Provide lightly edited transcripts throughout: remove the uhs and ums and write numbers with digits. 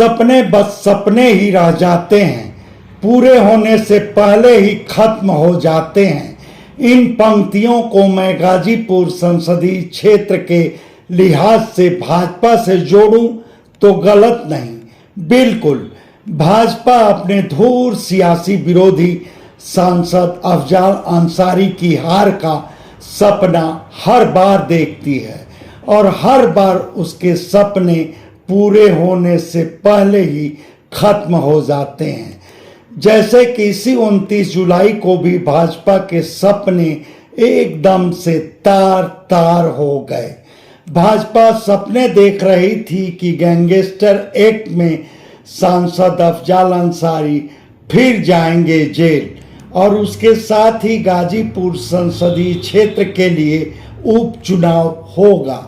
सपने बस सपने ही रह जाते हैं, पूरे होने से पहले ही खत्म हो जाते हैं। इन पंक्तियों को मैं गाजीपुर संसदीय क्षेत्र के लिहाज से भाजपा से जोड़ूं तो गलत नहीं। बिल्कुल, भाजपा अपने धूर सियासी विरोधी सांसद अफजाल अंसारी की हार का सपना हर बार देखती है और हर बार उसके सपने पूरे होने से पहले ही खत्म हो जाते हैं। जैसे कि इसी 29 जुलाई को भी भाजपा के सपने एकदम से तार तार हो गए। भाजपा सपने देख रही थी कि गैंगस्टर एक्ट में सांसद अफजाल अंसारी फिर जाएंगे जेल और उसके साथ ही गाजीपुर संसदीय क्षेत्र के लिए उपचुनाव होगा।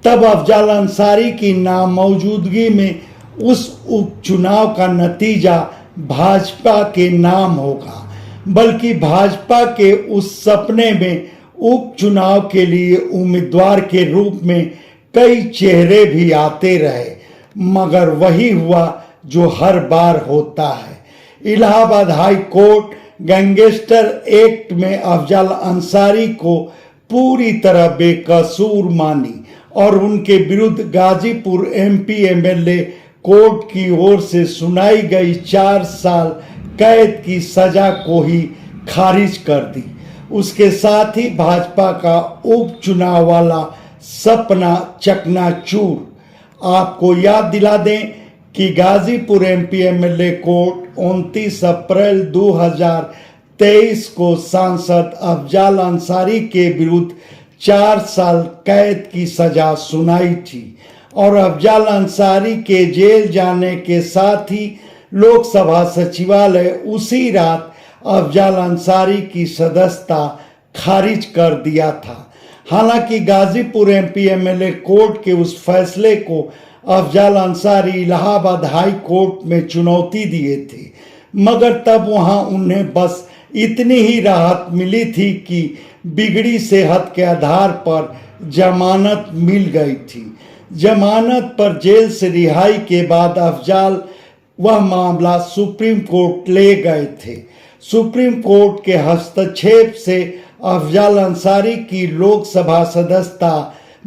तब अफजाल अंसारी की नामौजूदगी में उस उपचुनाव का नतीजा भाजपा के नाम होगा। बल्कि भाजपा के उस सपने में उपचुनाव के लिए उम्मीदवार के रूप में कई चेहरे भी आते रहे, मगर वही हुआ जो हर बार होता है। Allahabad high court gangster act में अफजाल अंसारी को पूरी तरह बेकसूर मानी और उनके विरुद्ध गाजीपुर एमपी एमएलए कोर्ट की ओर से सुनाई गई 4 साल कैद की सजा को ही खारिज कर दी। उसके साथ ही भाजपा का उपचुनाव वाला सपना चकनाचूर। आपको याद दिला दें कि गाजीपुर एमपी एमएलए कोर्ट 29 अप्रैल 2023 को सांसद अफजाल अंसारी के विरुद्ध 4 साल कैद की सजा सुनाई थी और अफजाल अंसारी के जेल जाने के साथ ही लोकसभा सचिवालय उसी रात अफजाल अंसारी की सदस्यता खारिज कर दिया था। हालांकि गाजीपुर एमपी एमएलए कोर्ट के उस फैसले को अफजाल अंसारी इलाहाबाद हाई कोर्ट में चुनौती दिए थे, मगर तब वहां उन्हें बस इतनी ही राहत मिली थी कि बिगड़ी सेहत के आधार पर जमानत मिल गई थी। जमानत पर जेल से रिहाई के बाद अफजाल वह मामला सुप्रीम कोर्ट ले गए थे। सुप्रीम कोर्ट के हस्तक्षेप से अफजाल अंसारी की लोकसभा सदस्यता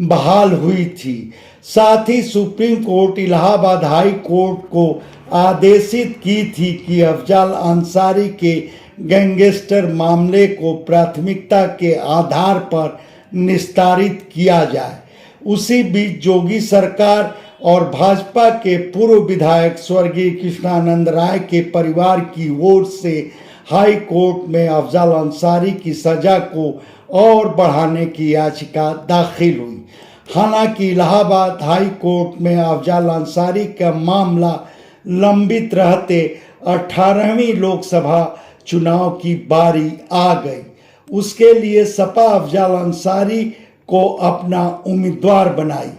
बहाल हुई थी। साथ ही supreme court Allahabad high court को आदेशित की थी कि अफजाल अंसारी के गैंगस्टर मामले को प्राथमिकता के आधार पर निस्तारित किया जाए। उसी बीच जोगी सरकार और भाजपा के पूर्व विधायक स्वर्गीय कृष्णानंद राय के परिवार की ओर से हाई कोर्ट में अफजाल अंसारी की सजा को और बढ़ाने की याचिका दाखिल हुई। हालांकि इलाहाबाद हाई कोर्ट में अफजाल अंसारी का मामला लंबित रहते 18वीं लोकसभा चुनाव की बारी आ गई। उसके लिए सपा अफजाल अंसारी को अपना उम्मीदवार बनाई।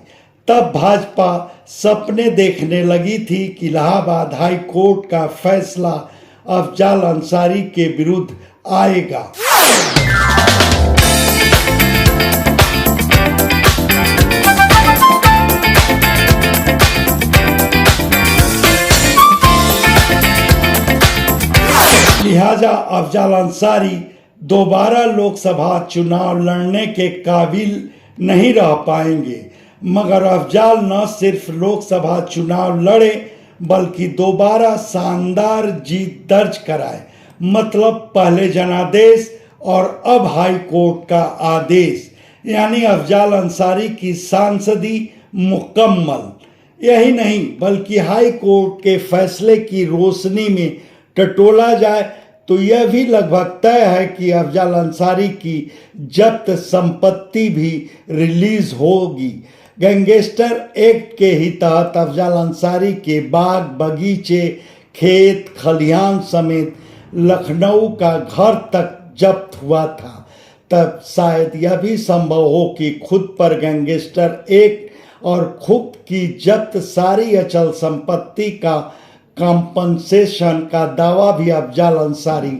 तब भाजपा सपने देखने लगी थी कि इलाहाबाद हाई कोर्ट का फैसला अफजाल अंसारी के विरुद्ध आएगा। लिहाजा अफजाल अंसारी दोबारा लोकसभा चुनाव लड़ने के काबिल नहीं रह पाएंगे। मगर अफजाल न सिर्फ लोकसभा चुनाव लड़े बल्कि दोबारा शानदार जीत दर्ज कराए। मतलब पहले जनादेश और अब हाई कोर्ट का आदेश, यानी अफजाल अंसारी की सांसदी मुकम्मल। यही नहीं बल्कि हाई कोर्ट के फैसले की रोशनी में टटोला जाए तो यह भी लगभग तय है कि अफजाल अंसारी की जब्त संपत्ति भी रिलीज होगी। गैंगस्टर एक्ट के ही तहत अफजाल अंसारी के बाग बगीचे, खेत खलिहान समेत लखनऊ का घर तक जब्त हुआ था। तब शायद यह भी संभव हो कि खुद पर गैंगस्टर एक्ट और खुद की जब्त सारी अचल संपत्ति का कंपनसेशन का दावा भी अफजाल अंसारी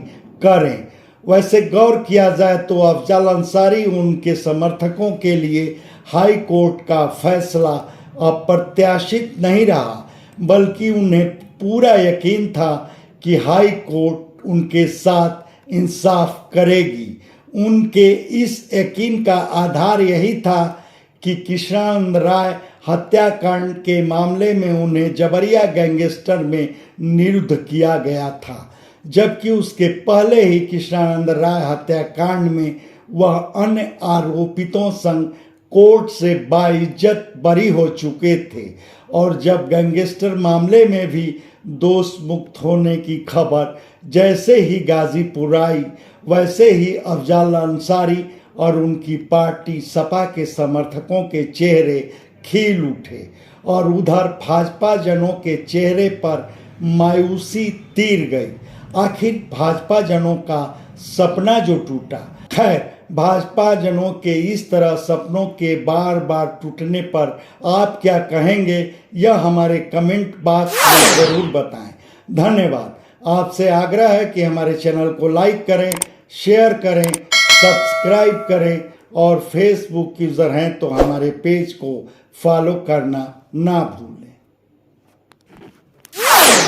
करें। वैसे गौर किया जाए तो अफजाल अंसारी उनके समर्थकों के लिए हाई कोर्ट का फैसला अप्रत्याशित नहीं रहा, बल्कि उन्हें पूरा यकीन था कि हाई कोर्ट उनके साथ इंसाफ करेगी। उनके इस यकीन का आधार यही था कि कृष्णानंद राय हत्याकांड के मामले में उन्हें जबरिया गैंगस्टर में निरुद्ध किया गया था, जबकि उसके पहले ही कृष्णानंद राय हत्याकांड में वह अन्य आरोपितों संग कोर्ट से बाइज्जत बरी हो चुके थे। और जब गैंगस्टर मामले में भी दोष मुक्त होने की खबर जैसे ही गाजीपुर आई, वैसे ही अफजाल अंसारी और उनकी पार्टी सपा के समर्थकों के चेहरे खिल उठे और उधर भाजपा जनों के चेहरे पर मायूसी तीर गई। आखिर भाजपा जनों का सपना जो टूटा। खैर, भाजपा जनों के इस तरह सपनों के बार बार टूटने पर आप क्या कहेंगे, यह हमारे कमेंट बॉक्स में ज़रूर बताएं। धन्यवाद। आपसे आग्रह है कि हमारे चैनल को लाइक करें, शेयर करें, सब्सक्राइब करें और फेसबुक यूज़र हैं तो हमारे पेज को फॉलो करना ना भूलें।